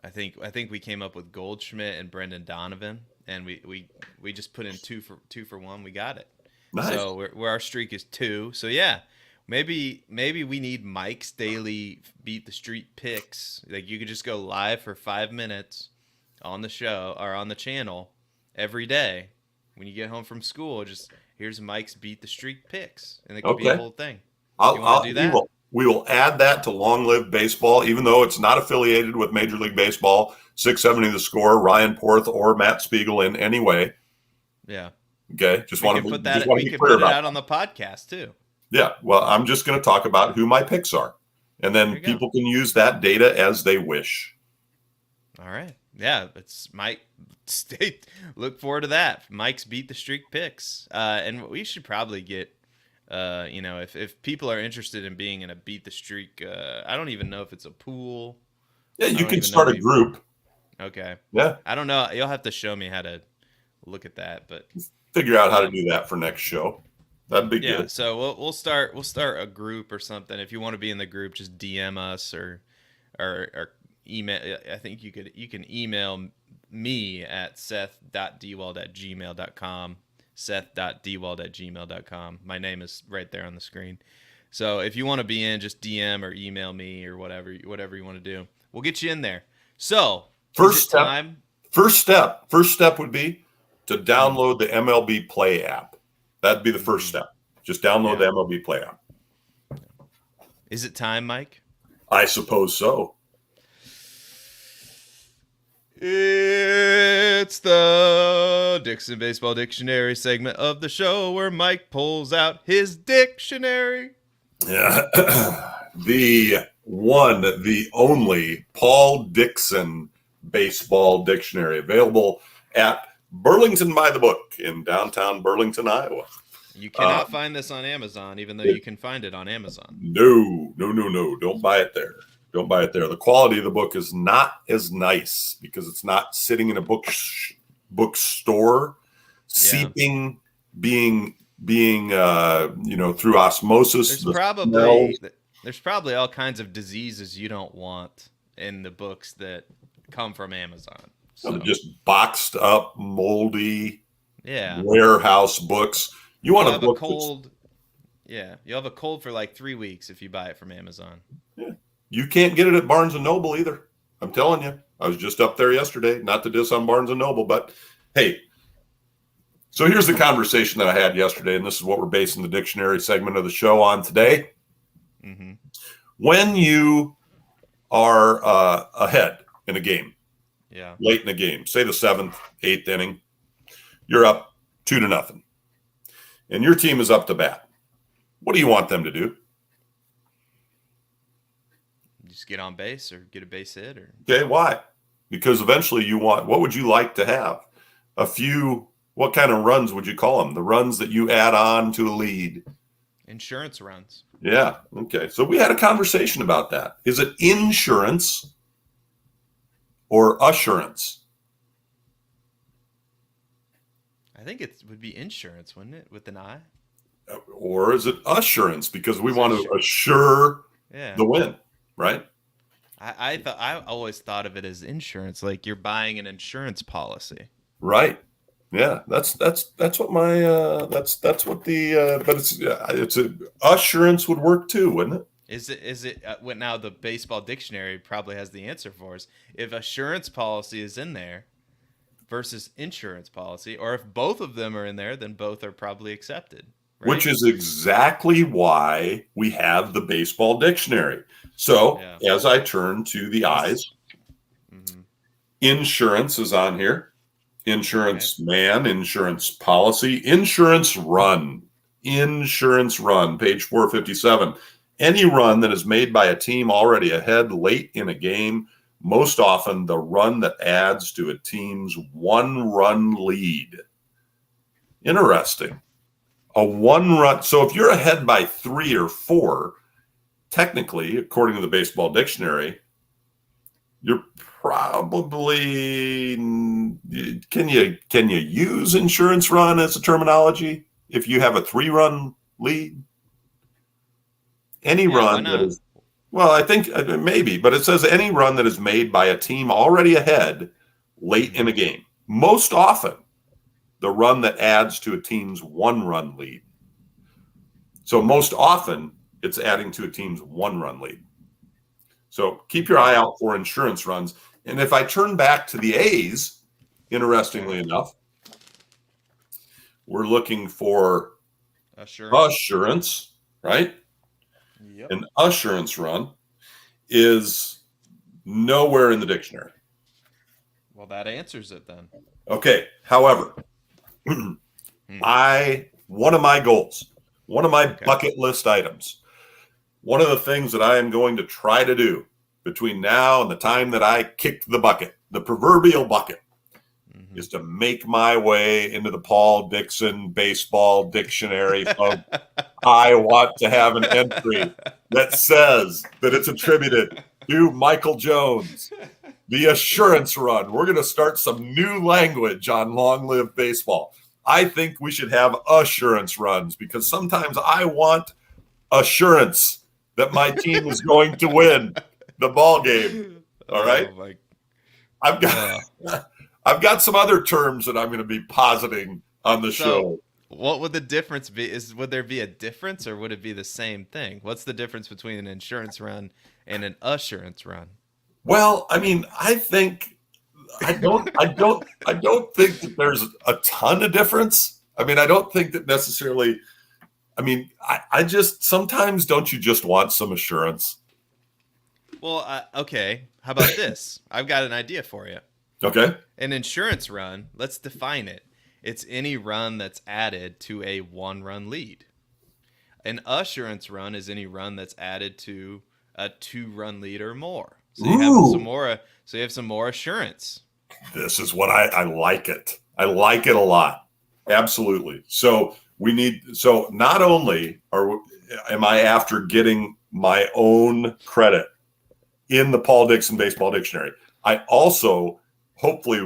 I think we came up with Goldschmidt and Brendan Donovan, and we just put in two for one. We got it. Nice. So where our streak is 2. So yeah, maybe we need Mike's daily Beat the Streak picks. Like, you could just go live for 5 minutes on the show or on the channel every day when you get home from school. Just here's Mike's Beat the Streak picks, and it could be a whole thing. I'll do that? We will add that to Long Live Baseball, even though it's not affiliated with Major League Baseball. 670 The Score, Ryan Porth or Matt Spiegel in any way. Yeah. Okay. Just want to put be that. clear We could put it about out on the podcast too. Yeah. Well, I'm just going to talk about who my picks are, and then people can use that data as they wish. All right. Yeah. It's Mike. Look forward to that. Mike's Beat the Streak picks. And we should probably get, if people are interested in being in a Beat the Streak, I don't even know if it's a pool. Yeah. You can start a group. Okay. Yeah. I don't know. You'll have to show me how to look at that, but figure out how to do that for next show. That'd be good. So we'll start a group or something. If you want to be in the group, just DM us or email. I think you can email me at seth.dewald@gmail.com, seth.dewald@gmail.com. My name is right there on the screen. So if you want to be in, just DM or email me or whatever you want to do. We'll get you in there. So first step would be to download the MLB Play app. That'd be the first step. Just download the MLB Play app. Is it time, Mike? I suppose so. It's the Dixon Baseball Dictionary segment of the show where Mike pulls out his dictionary. Yeah. The one, the only Paul Dixon Baseball Dictionary, available at Burlington by the Book in downtown Burlington, Iowa. You cannot find this on Amazon, even though you can find it on Amazon. No. Don't buy it there. Don't buy it there. The quality of the book is not as nice because it's not sitting in a bookstore, seeping, being through osmosis. There's probably all kinds of diseases you don't want in the books that come from Amazon. So. Just boxed up, moldy, yeah, warehouse books. You want a book cold? Yeah, you'll have a cold for like 3 weeks if you buy it from Amazon. Yeah, you can't get it at Barnes and Noble either. I'm telling you. I was just up there yesterday. Not to diss on Barnes and Noble, but hey. So here's the conversation that I had yesterday, and this is what we're basing the dictionary segment of the show on today. Mm-hmm. When you are ahead in a game, late in a game, say the 7th, 8th inning, you're up 2-0, and your team is up to bat. What do you want them to do? Just get on base or get a base hit, or okay, why? Because eventually what would you like to have? What kind of runs would you call them? The runs that you add on to a lead. Insurance runs. Yeah. Okay. So we had a conversation about that. Is it insurance or assurance? I think it would be insurance, wouldn't it? With an I? Or is it assurance? Because we want to assure the win, right? I always thought of it as insurance, like you're buying an insurance policy. Right. Yeah, that's what my that's what the but it's a assurance would work too, wouldn't it? Is it what now the baseball dictionary probably has the answer for us. If assurance policy is in there versus insurance policy, or if both of them are in there, then both are probably accepted. Right? Which is exactly why we have the baseball dictionary. So as I turn to the eyes, insurance is on here. Insurance man, insurance policy, insurance run, page 457. Any run that is made by a team already ahead late in a game, most often the run that adds to a team's one-run lead. Interesting. A one-run. So if you're ahead by 3 or 4, technically, according to the baseball dictionary, you're probably can you use insurance run as a terminology if you have a 3-run lead? Any run that is, well, I think maybe, but it says any run that is made by a team already ahead late in a game. Most often, the run that adds to a team's 1-run lead. So most often, it's adding to a team's 1-run lead. So keep your eye out for insurance runs. And if I turn back to the A's, interestingly enough, we're looking for assurance, right? Yep. An assurance run is nowhere in the dictionary. Well, that answers it then. Okay. However, one of my goals, one of my bucket list items, one of the things that I am going to try to do between now and the time that I kick the bucket, the proverbial bucket, is to make my way into the Paul Dixon baseball dictionary. I want to have an entry that says that it's attributed to Michael Jones, the assurance run. We're going to start some new language on Long Live Baseball. I think we should have assurance runs because sometimes I want assurance that my team is going to win the ball game. All right. I've got some other terms that I'm going to be positing on the show. What would the difference be? Would there be a difference or would it be the same thing? What's the difference between an insurance run and an assurance run? Well, I mean, I don't think that there's a ton of difference. I mean, I don't think that necessarily. I mean, I just sometimes don't you just want some assurance? Well, okay. How about this? I've got an idea for you. Okay. An insurance run, let's define it. It's any run that's added to a 1-run lead. An assurance run is any run that's added to a 2-run lead or more. So you have some more. So you have some more assurance. This is what I like it. I like it a lot. Absolutely. So not only am I after getting my own credit in the Paul Dixon Baseball Dictionary, I also hopefully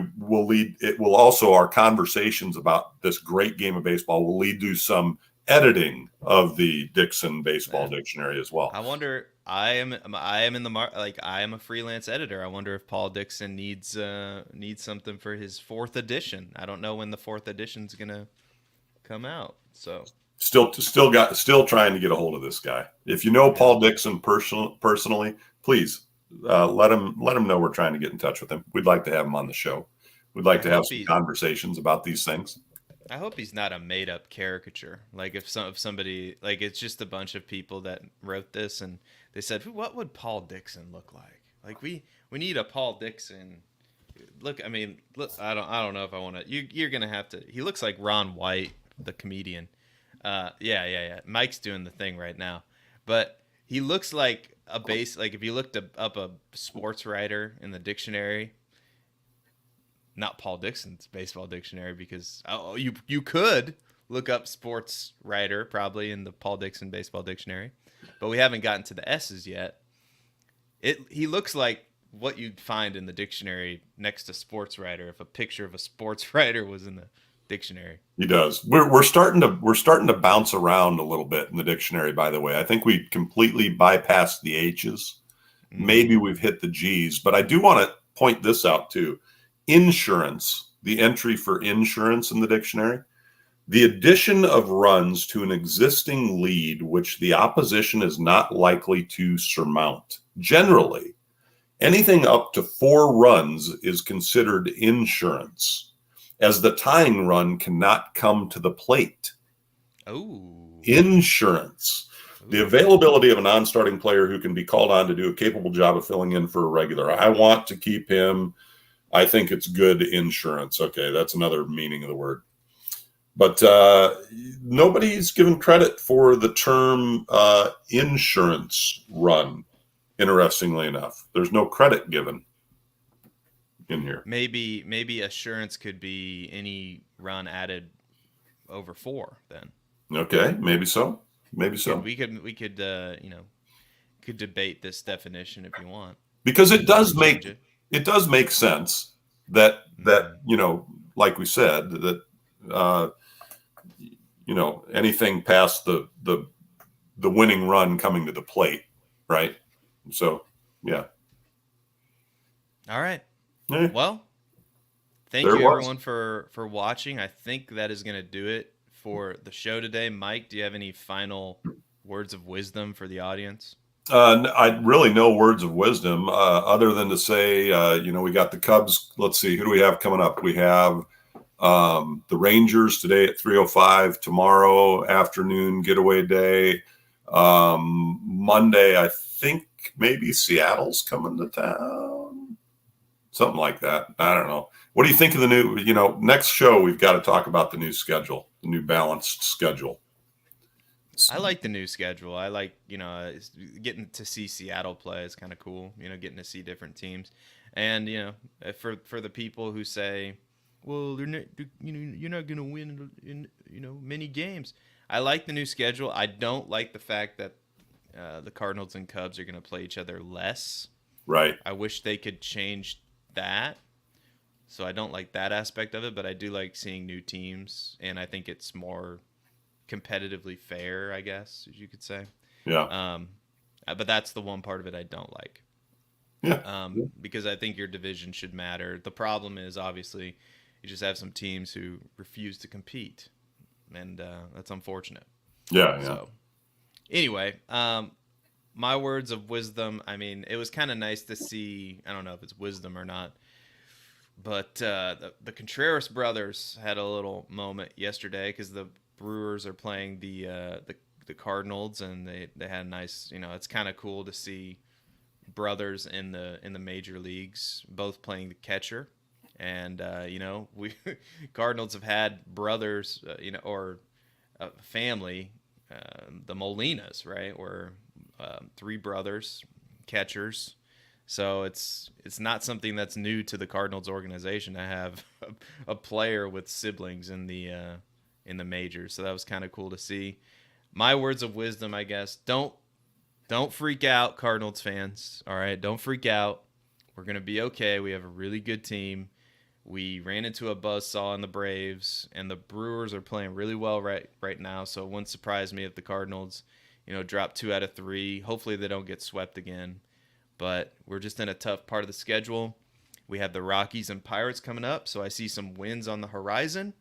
our conversations about this great game of baseball will lead to some editing of the Dixon Baseball Dictionary as well. I wonder. I am in the I am a freelance editor. I wonder if Paul Dixon needs something for his 4th edition. I don't know when the 4th edition's gonna come out. So still trying to get a hold of this guy. If you know Paul Dixon personally, please let him know we're trying to get in touch with him. We'd like to have him on the show. We'd like to have some conversations about these things. I hope he's not a made up caricature. Like if somebody, like it's just a bunch of people that wrote this and they said, what would Paul Dixon look like? Like we need a Paul Dixon. Look, I mean, look, I don't know if I want to. You're gonna have to. He looks like Ron White, the comedian. Yeah. Mike's doing the thing right now, but he looks like a base. Like if you looked up a sports writer in the dictionary, not Paul Dixon's baseball dictionary, because you could look up sports writer probably in the Paul Dixon baseball dictionary, but we haven't gotten to the S's yet. He looks like what you'd find in the dictionary next to sports writer if a picture of a sports writer was in the dictionary. He does. We're starting to bounce around a little bit in the dictionary, by the way. I think we completely bypassed the H's. Maybe we've hit the G's, but I do want to point this out too. Insurance, the entry for insurance in the dictionary, the addition of runs to an existing lead which the opposition is not likely to surmount. Generally, anything up to 4 runs is considered insurance, as the tying run cannot come to the plate. Oh, insurance. The availability of a non-starting player who can be called on to do a capable job of filling in for a regular. I want to keep him. I think it's good insurance. Okay, that's another meaning of the word. But nobody's given credit for the term insurance run, interestingly enough. There's no credit given in here. Maybe assurance could be any run added over 4 then. Okay, maybe so. We could could debate this definition if you want. Because it does make sense that like we said, that anything past the winning run coming to the plate, right? So yeah. All right. Yeah. Well, thank you everyone for watching. I think that is going to do it for the show today. Mike, do you have any final words of wisdom for the audience? I really no words of wisdom other than to say, we got the Cubs. Let's see, who do we have coming up? We have the Rangers today at 3:05. Tomorrow afternoon, getaway day. Monday, I think maybe Seattle's coming to town. Something like that. I don't know. What do you think of the new, next show? We've got to talk about the new schedule, the new balanced schedule. I like the new schedule. I like, getting to see Seattle play is kind of cool, getting to see different teams. And, for the people who say, well, you're not going to win in many games. I like the new schedule. I don't like the fact that the Cardinals and Cubs are going to play each other less. Right. I wish they could change that. So I don't like that aspect of it, but I do like seeing new teams, and I think it's more competitively fair, I guess, as you could say. Yeah. But that's the one part of it I don't like. Yeah. Because I think your division should matter. The problem is, obviously, you just have some teams who refuse to compete, and that's unfortunate. Yeah. So, anyway, my words of wisdom, I mean, it was kind of nice to see, I don't know if it's wisdom or not, but the Contreras brothers had a little moment yesterday because the Brewers are playing the Cardinals, and they had a nice, it's kind of cool to see brothers in the major leagues both playing the catcher. And we Cardinals have had brothers, or a family, the Molinas, right, where 3 brothers catchers. So it's not something that's new to the Cardinals organization to have a player with siblings in the in the majors. So that was kind of cool to see. My words of wisdom, I guess, don't freak out, Cardinals fans. All right, don't freak out. We're going to be okay. We have a really good team. We ran into a buzzsaw in the Braves, and the Brewers are playing really well right now. So it wouldn't surprise me if the Cardinals, drop 2 out of 3. Hopefully they don't get swept again. But we're just in a tough part of the schedule. We have the Rockies and Pirates coming up, so I see some wins on the horizon.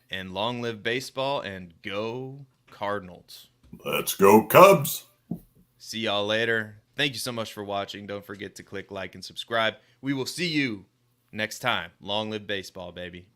And long live baseball, and go Cardinals. Let's go Cubs. See y'all later. Thank you so much for watching. Don't forget to click like and subscribe. We will see you next time. Long live baseball, baby.